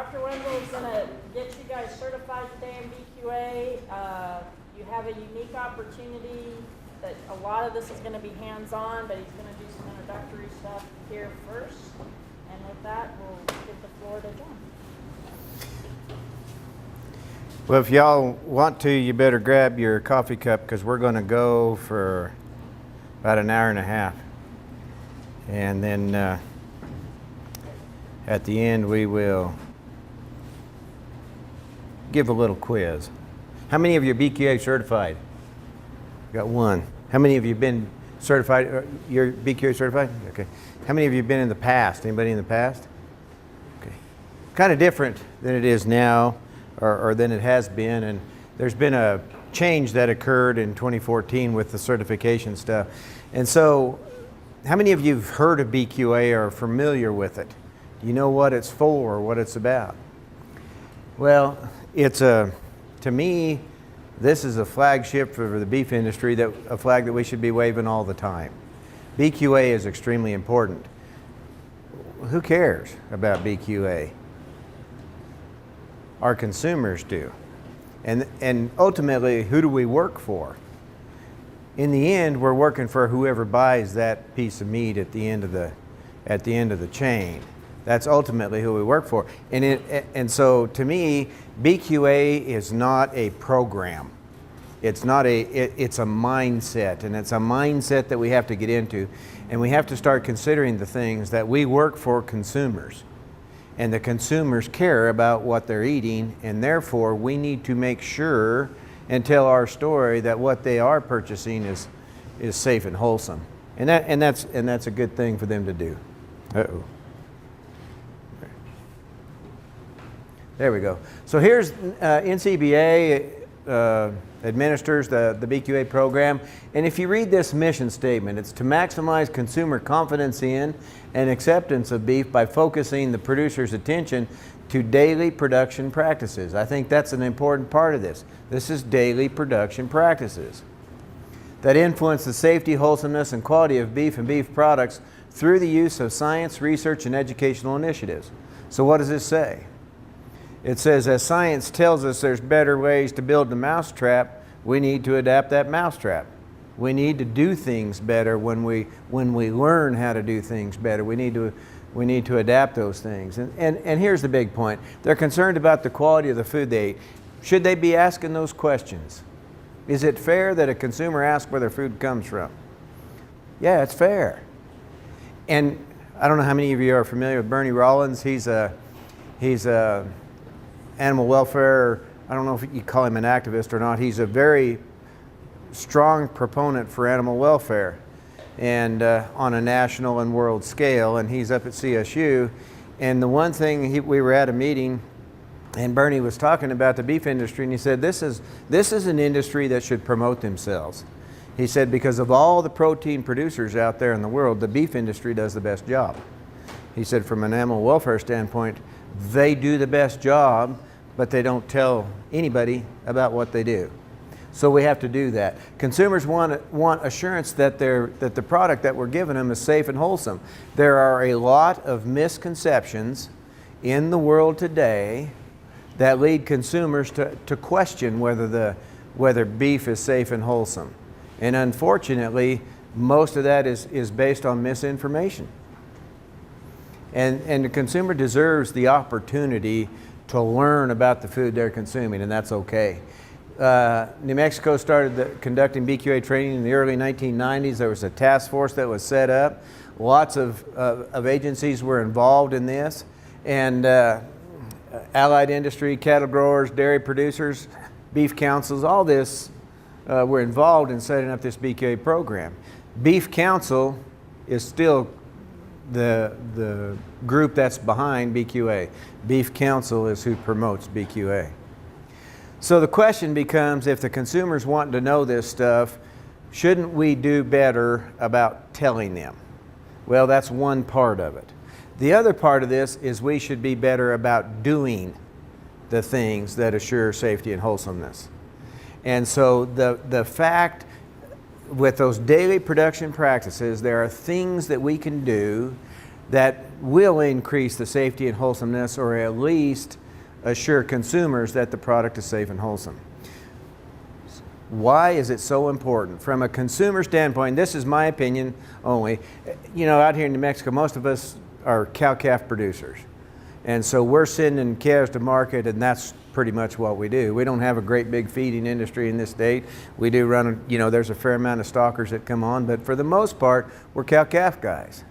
Dr. Wendell is going to get you guys certified today in BQA. You have a unique opportunity that a lot of this is going to be hands-on, but he's going to do some introductory stuff here first. And with that, we'll give the floor to John. Well, if y'all want to, you better grab your coffee cup because we're going to go for about an hour and a half. And then at the end, we will give a little quiz. How many of you are BQA certified? Got one. How many of you have been certified? You're BQA certified? Okay. How many of you have been in the past? Anybody in the past? Okay. Kind of different than it is now, or than it has been. And there's been a change that occurred in 2014 with the certification stuff. And so, how many of you have heard of BQA or are familiar with it? Do you know what it's for or what it's about? Well, to me, this is a flagship for the beef industry, a flag that we should be waving all the time. BQA is extremely important. Who cares about BQA? Our consumers do. And ultimately, who do we work for? In the end, we're working for whoever buys that piece of meat at the end of the chain. That's ultimately who we work for. And so to me, BQA is not a program. It's a mindset, and it's a mindset that we have to get into. And we have to start considering the things that we work for consumers. And the consumers care about what they're eating, and therefore we need to make sure and tell our story that what they are purchasing is safe and wholesome. And that's a good thing for them to do. Uh-oh. There we go. So here's NCBA administers the BQA program. And if you read this mission statement, it's to maximize consumer confidence in and acceptance of beef by focusing the producer's attention to daily production practices. I think that's an important part of this. This is daily production practices that influence the safety, wholesomeness, and quality of beef and beef products through the use of science, research, and educational initiatives. So what does this say? It says, as science tells us there's better ways to build the mousetrap, we need to adapt that mousetrap. We need to do things better when we learn how to do things better. We need to adapt those things. And here's the big point. They're concerned about the quality of the food they eat. Should they be asking those questions? Is it fair that a consumer asks where their food comes from? Yeah, it's fair. And I don't know how many of you are familiar with Bernie Rollins. He's a animal welfare, I don't know if you call him an activist or not. He's a very strong proponent for animal welfare, and on a national and world scale, and he's up at CSU. And the one thing, we were at a meeting and Bernie was talking about the beef industry, and he said this is an industry that should promote themselves. He said because of all the protein producers out there in the world, the beef industry does the best job. He said from an animal welfare standpoint, they do the best job, but they don't tell anybody about what they do. So we have to do that. Consumers want assurance that the product that we're giving them is safe and wholesome. There are a lot of misconceptions in the world today that lead consumers to question whether beef is safe and wholesome. And unfortunately, most of that is based on misinformation. And the consumer deserves the opportunity to learn about the food they're consuming, and that's okay. New Mexico started conducting BQA training in the early 1990s. There was a task force that was set up. Lots of agencies were involved in this, and allied industry, cattle growers, dairy producers, beef councils, all this were involved in setting up this BQA program. Beef Council is still the group that's behind BQA. Beef Council is who promotes BQA. So the question becomes, if the consumer's wanting to know this stuff, shouldn't we do better about telling them? Well, that's one part of it. The other part of this is we should be better about doing the things that assure safety and wholesomeness. And so the fact with those daily production practices, there are things that we can do that will increase the safety and wholesomeness, or at least assure consumers that the product is safe and wholesome. Why is it so important? From a consumer standpoint, this is my opinion only. You know, out here in New Mexico, most of us are cow-calf producers. And so we're sending calves to market, and that's pretty much what we do. We don't have a great big feeding industry in this state. We do run, you know, there's a fair amount of stockers that come on, but for the most part, we're cow-calf guys.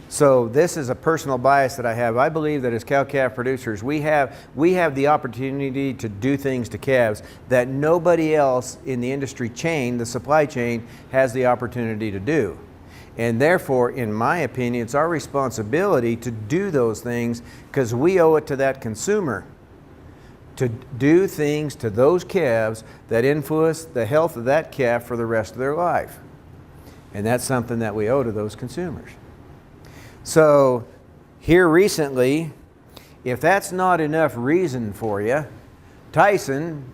So this is a personal bias that I have. I believe that as cow-calf producers, we have the opportunity to do things to calves that nobody else in the industry chain, the supply chain, has the opportunity to do. And therefore, in my opinion, it's our responsibility to do those things because we owe it to that consumer to do things to those calves that influence the health of that calf for the rest of their life. And that's something that we owe to those consumers. So here recently, if that's not enough reason for you, Tyson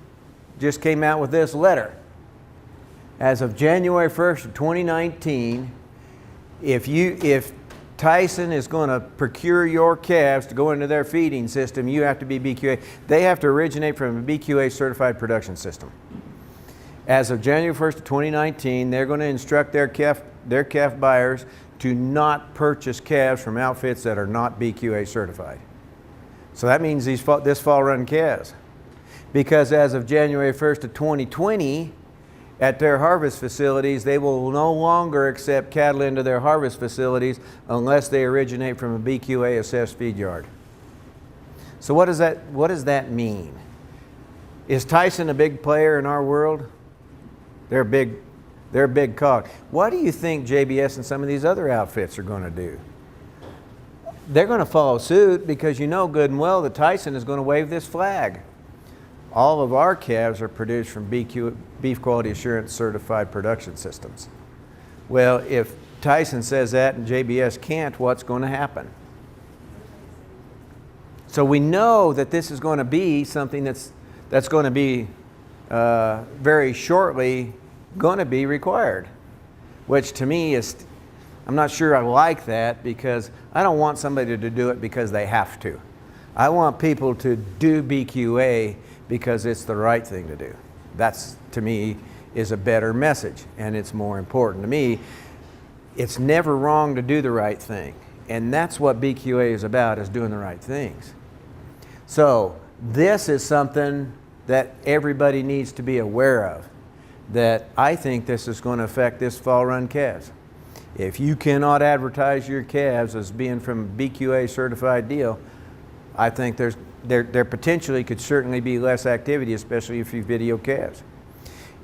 just came out with this letter. As of January 1st of 2019, if Tyson is going to procure your calves to go into their feeding system, you have to be BQA. They have to originate from a BQA certified production system. As of January 1st of 2019, they're going to instruct their calf buyers to not purchase calves from outfits that are not BQA certified. So that means this fall run calves. Because as of January 1st of 2020, at their harvest facilities, they will no longer accept cattle into their harvest facilities unless they originate from a BQA assessed feed yard. So what does that mean? Is Tyson a big player in our world? They're a big cog. What do you think JBS and some of these other outfits are going to do? They're going to follow suit because you know good and well that Tyson is going to wave this flag. All of our calves are produced from Beef Quality Assurance certified production systems. Well, if Tyson says that and JBS can't, what's going to happen? So we know that this is going to be something that's going to be very shortly going to be required, which to me is, I'm not sure I like that because I don't want somebody to do it because they have to. I want people to do BQA because it's the right thing to do. That's, to me, is a better message, and it's more important to me. It's never wrong to do the right thing, and that's what BQA is about, is doing the right things. So this is something that everybody needs to be aware of, that I think this is going to affect this fall run calves. If you cannot advertise your calves as being from a BQA certified deal, I think there potentially could certainly be less activity, especially if you video calves.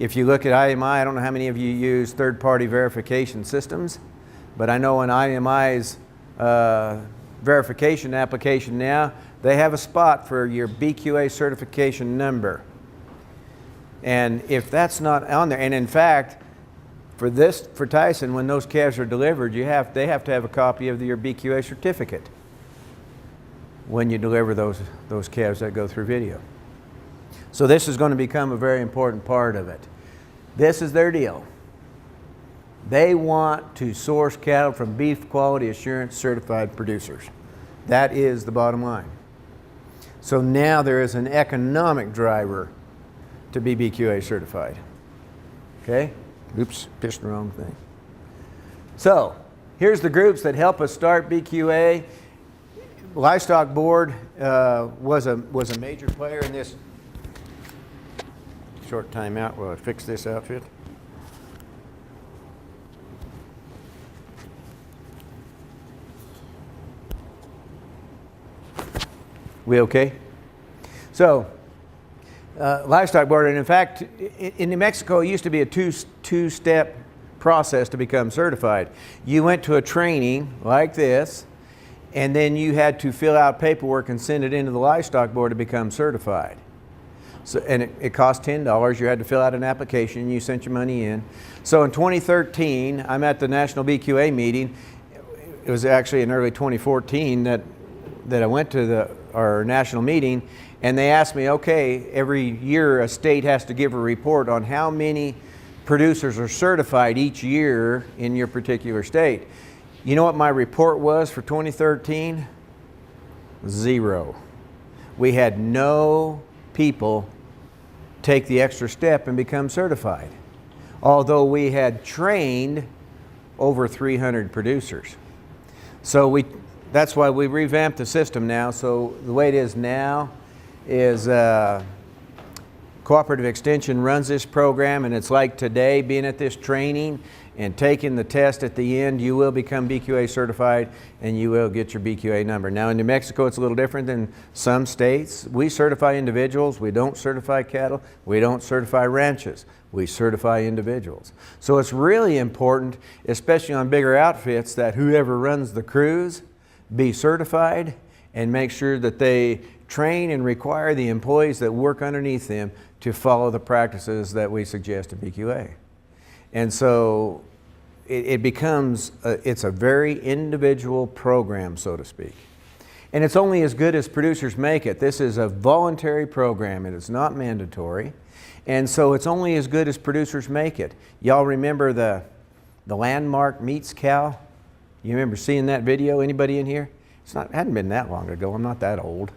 If you look at IMI, I don't know how many of you use third-party verification systems, but I know in IMI's verification application now, they have a spot for your BQA certification number. And if that's not on there, and in fact, for Tyson, when those calves are delivered, they have to have a copy of your BQA certificate when you deliver those calves that go through video. So this is going to become a very important part of it. This is their deal. They want to source cattle from Beef Quality Assurance certified producers. That is the bottom line. So now there is an economic driver to be BQA certified. Okay? Oops, pitched the wrong thing. So here's the groups that help us start BQA. Livestock Board was a major player in this. Short time out while I fix this outfit. We okay? So, Livestock Board, and in fact, in New Mexico, it used to be a two-step process to become certified. You went to a training like this, and then you had to fill out paperwork and send it into the Livestock Board to become certified. So, and it cost $10. You had to fill out an application, and you sent your money in. So in 2013, I'm at the National BQA meeting. It was actually in early 2014 that I went to our national meeting, and they asked me, okay, every year a state has to give a report on how many producers are certified each year in your particular state. You know what my report was for 2013? 0. We had no people take the extra step and become certified, although we had trained over 300 producers. So that's why we revamped the system now. So the way it is now is Cooperative Extension runs this program, and it's like today, being at this training and taking the test at the end, you will become BQA certified and you will get your BQA number. Now in New Mexico, it's a little different than some states. We certify individuals, we don't certify cattle, we don't certify ranches, we certify individuals. So it's really important, especially on bigger outfits, that whoever runs the crews be certified and make sure that they train and require the employees that work underneath them to follow the practices that we suggest in BQA. And so it becomes, it's a very individual program, so to speak. And it's only as good as producers make it. This is a voluntary program. It is not mandatory. And so it's only as good as producers make it. Y'all remember the landmark meats cow? You remember seeing that video? Anybody in here? It hadn't been that long ago. I'm not that old.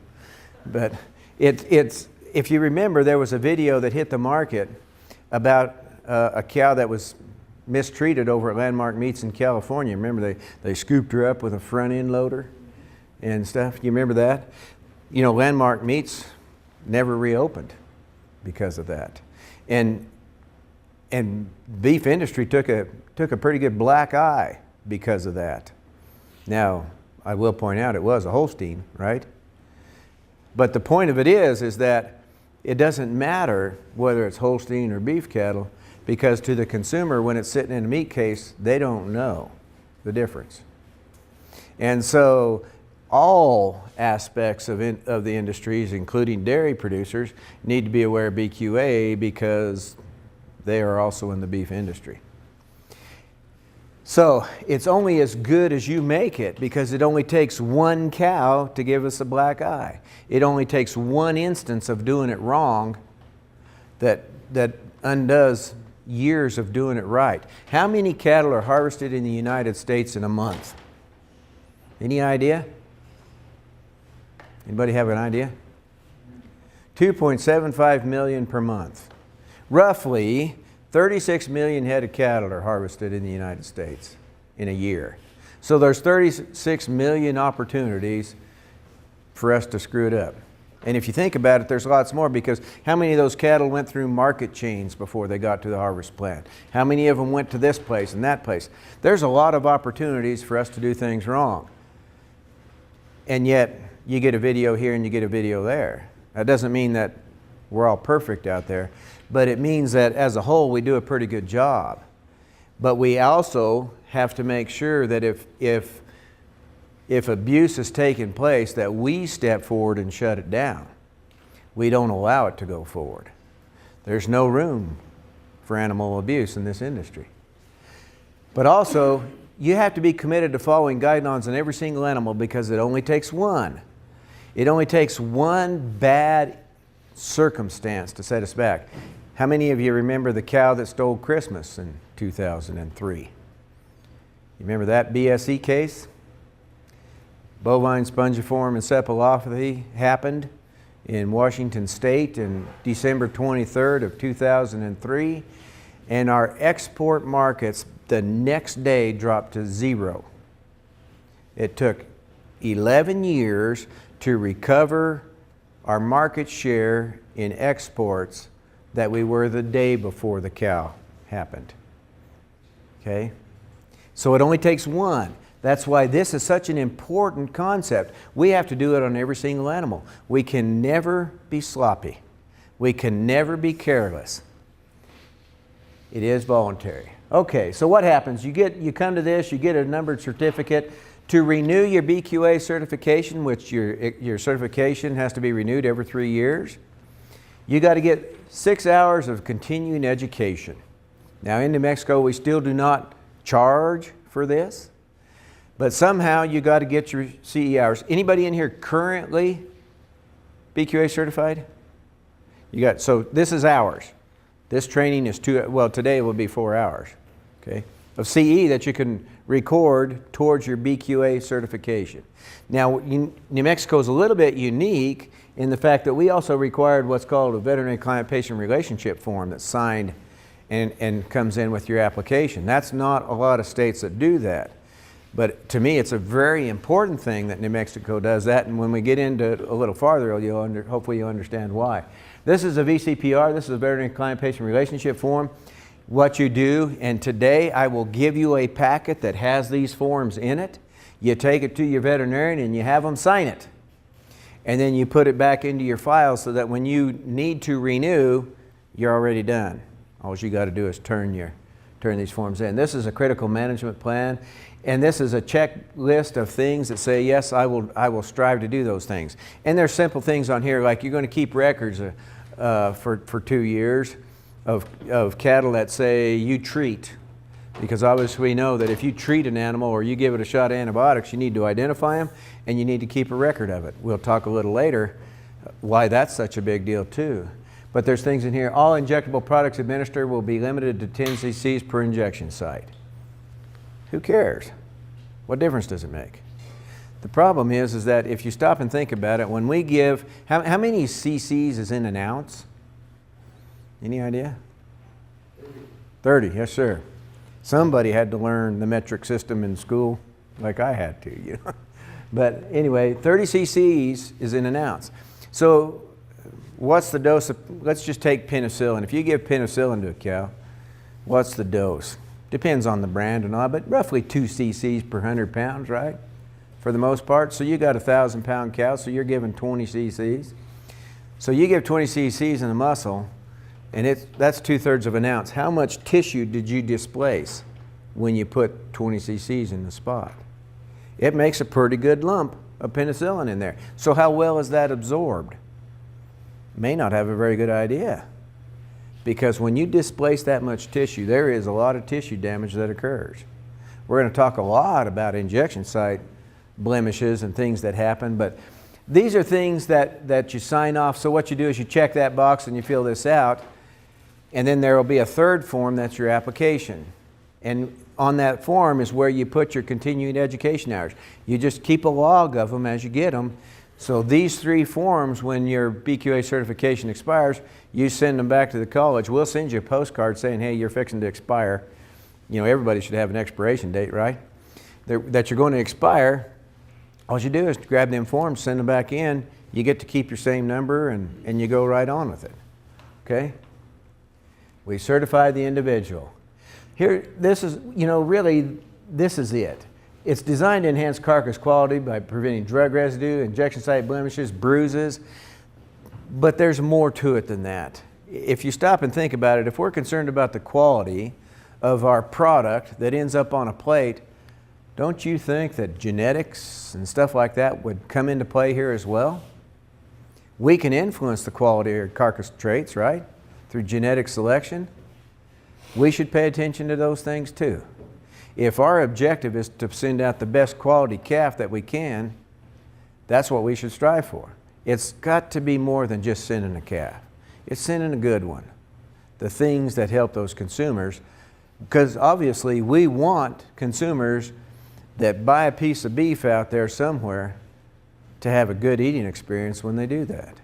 But if you remember, there was a video that hit the market about a cow that was mistreated over at Landmark Meats in California. Remember, they scooped her up with a front end loader and stuff. You remember that? You know, Landmark Meats never reopened because of that. And beef industry took a pretty good black eye because of that. Now, I will point out it was a Holstein, right? But the point of it is that it doesn't matter whether it's Holstein or beef cattle, because to the consumer, when it's sitting in a meat case, they don't know the difference. And so all aspects of the industries, including dairy producers, need to be aware of BQA because they are also in the beef industry. So it's only as good as you make it, because it only takes one cow to give us a black eye. It only takes one instance of doing it wrong that undoes years of doing it right. How many cattle are harvested in the United States in a month? Any idea? Anybody have an idea? 2.75 million per month. Roughly 36 million head of cattle are harvested in the United States in a year. So there's 36 million opportunities for us to screw it up. And if you think about it, there's lots more, because how many of those cattle went through market chains before they got to the harvest plant? How many of them went to this place and that place? There's a lot of opportunities for us to do things wrong. And yet, you get a video here and you get a video there. That doesn't mean that we're all perfect out there, but it means that as a whole, we do a pretty good job. But we also have to make sure that if abuse is taking place, that we step forward and shut it down. We don't allow it to go forward. There's no room for animal abuse in this industry. But also, you have to be committed to following guidelines on every single animal, because it only takes one. It only takes one bad circumstance to set us back. How many of you remember the cow that stole Christmas in 2003? You remember that BSE case? Bovine spongiform encephalopathy happened in Washington State in December 23rd of 2003, and our export markets the next day dropped to 0. It took 11 years to recover our market share in exports that we were the day before the cow happened. Okay? So it only takes one. That's why this is such an important concept. We have to do it on every single animal. We can never be sloppy. We can never be careless. It is voluntary. Okay, so what happens? You come to this, you get a numbered certificate. To renew your BQA certification, which your certification has to be renewed every 3 years, you got to get 6 hours of continuing education. Now in New Mexico, we still do not charge for this, but somehow you got to get your CE hours. Anybody in here currently BQA certified? So this is hours. This training is today it will be 4 hours, okay, of CE that you can record towards your BQA certification. Now, New Mexico is a little bit unique in the fact that we also required what's called a veterinary client-patient relationship form that's signed and comes in with your application. That's not a lot of states that do that. But to me, it's a very important thing that New Mexico does that, and when we get into it a little farther, hopefully you'll understand why. This is a VCPR, this is a veterinary client-patient relationship form. What you do, and today I will give you a packet that has these forms in it. You take it to your veterinarian and you have them sign it. And then you put it back into your file so that when you need to renew, you're already done. All you got to do is turn these forms in. This is a critical management plan, and this is a checklist of things that say, yes, I will strive to do those things. And there's simple things on here like you're going to keep records for 2 years of cattle that say you treat. Because obviously we know that if you treat an animal or you give it a shot of antibiotics, you need to identify them and you need to keep a record of it. We'll talk a little later why that's such a big deal too. But there's things in here. All injectable products administered will be limited to 10 cc's per injection site. Who cares? What difference does it make? The problem is that if you stop and think about it, when we give, how many cc's is in an ounce? Any idea? 30, yes sir. Somebody had to learn the metric system in school like I had to, you know. But anyway, 30 cc's is in an ounce. So what's the dose of, let's just take penicillin. If you give penicillin to a cow, what's the dose? Depends on the brand and all, but roughly 2 cc's per 100 pounds, right? For the most part. So you got a 1,000-pound cow, so you're giving 20 cc's. So you give 20 cc's in the muscle, and that's 2/3 of an ounce. How much tissue did you displace when you put 20 cc's in the spot? It makes a pretty good lump of penicillin in there. So how well is that absorbed? May not have a very good idea. Because when you displace that much tissue, there is a lot of tissue damage that occurs. We're going to talk a lot about injection site blemishes and things that happen, but these are things that you sign off. So what you do is you check that box and you fill this out, and then there will be a third form that's your application. And on that form is where you put your continuing education hours. You just keep a log of them as you get them. So these 3 forms, when your BQA certification expires, you send them back to the college. We'll send you a postcard saying, hey, you're fixing to expire. You know, everybody should have an expiration date, right? That you're going to expire. All you do is grab them forms, send them back in. You get to keep your same number, and you go right on with it. Okay? We certify the individual. Here, this is, you know, really, this is it. It's designed to enhance carcass quality by preventing drug residue, injection site blemishes, bruises, but there's more to it than that. If you stop and think about it, if we're concerned about the quality of our product that ends up on a plate, don't you think that genetics and stuff like that would come into play here as well? We can influence the quality of carcass traits, right? Through genetic selection. We should pay attention to those things too. If our objective is to send out the best quality calf that we can, that's what we should strive for. It's got to be more than just sending a calf. It's sending a good one. The things that help those consumers, because obviously we want consumers that buy a piece of beef out there somewhere to have a good eating experience when they do that.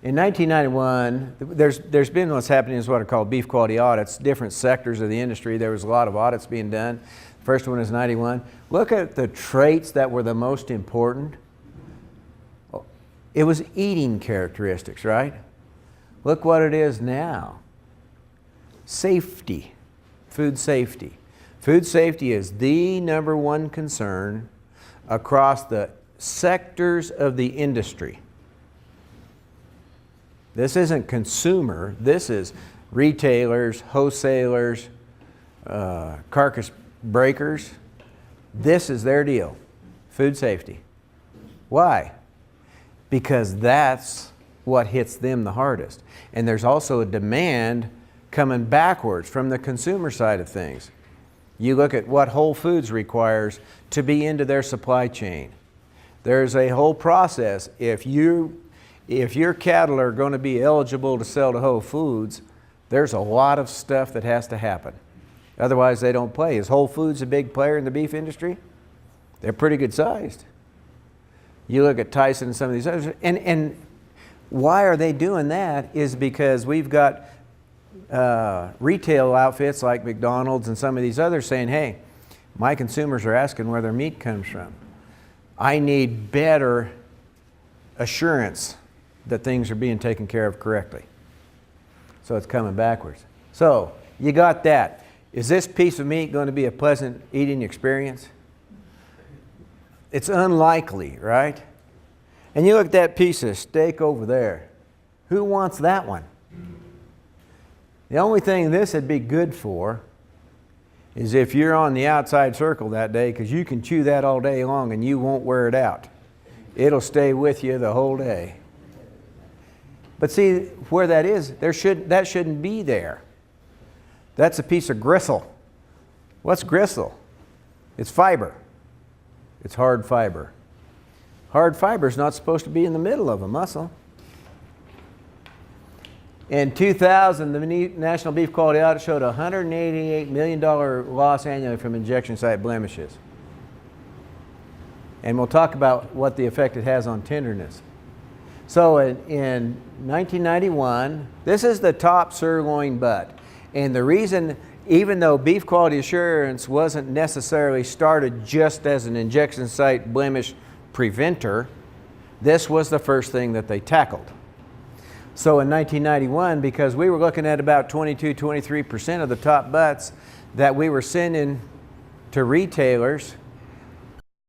In 1991, there's been what's happening is what are called beef quality audits, different sectors of the industry. There was a lot of audits being done. First one is 91. Look at the traits that were the most important. It was eating characteristics, right? Look what it is now. Safety, food safety. Food safety is the #1 concern across the sectors of the industry. This isn't consumer, this is retailers, wholesalers, carcass breakers. This is their deal, food safety. Why? Because that's what hits them the hardest. And there's also a demand coming backwards from the consumer side of things. You look at what Whole Foods requires to be into their supply chain. There's a whole process. If your cattle are going to be eligible to sell to Whole Foods, there's a lot of stuff that has to happen. Otherwise, they don't play. Is Whole Foods a big player in the beef industry? They're pretty good sized. You look at Tyson and some of these others, and why are they doing that is because we've got retail outfits like McDonald's and some of these others saying, hey, my consumers are asking where their meat comes from. I need better assurance that things are being taken care of correctly. So it's coming backwards. So you got that. Is this piece of meat going to be a pleasant eating experience? It's unlikely, right? And you look at that piece of steak over there. Who wants that one? The only thing this would be good for is if you're on the outside circle that day, because you can chew that all day long and you won't wear it out. It'll stay with you the whole day. But see, where that is, that shouldn't be there. That's a piece of gristle. What's gristle? It's fiber. It's hard fiber. Hard fiber is not supposed to be in the middle of a muscle. In 2000, the National Beef Quality Audit showed a $188 million loss annually from injection site blemishes. And we'll talk about what the effect it has on tenderness. So in 1991, this is the top sirloin butt. And the reason, even though beef quality assurance wasn't necessarily started just as an injection site blemish preventer, this was the first thing that they tackled. So in 1991, because we were looking at about 23% of the top butts that we were sending to retailers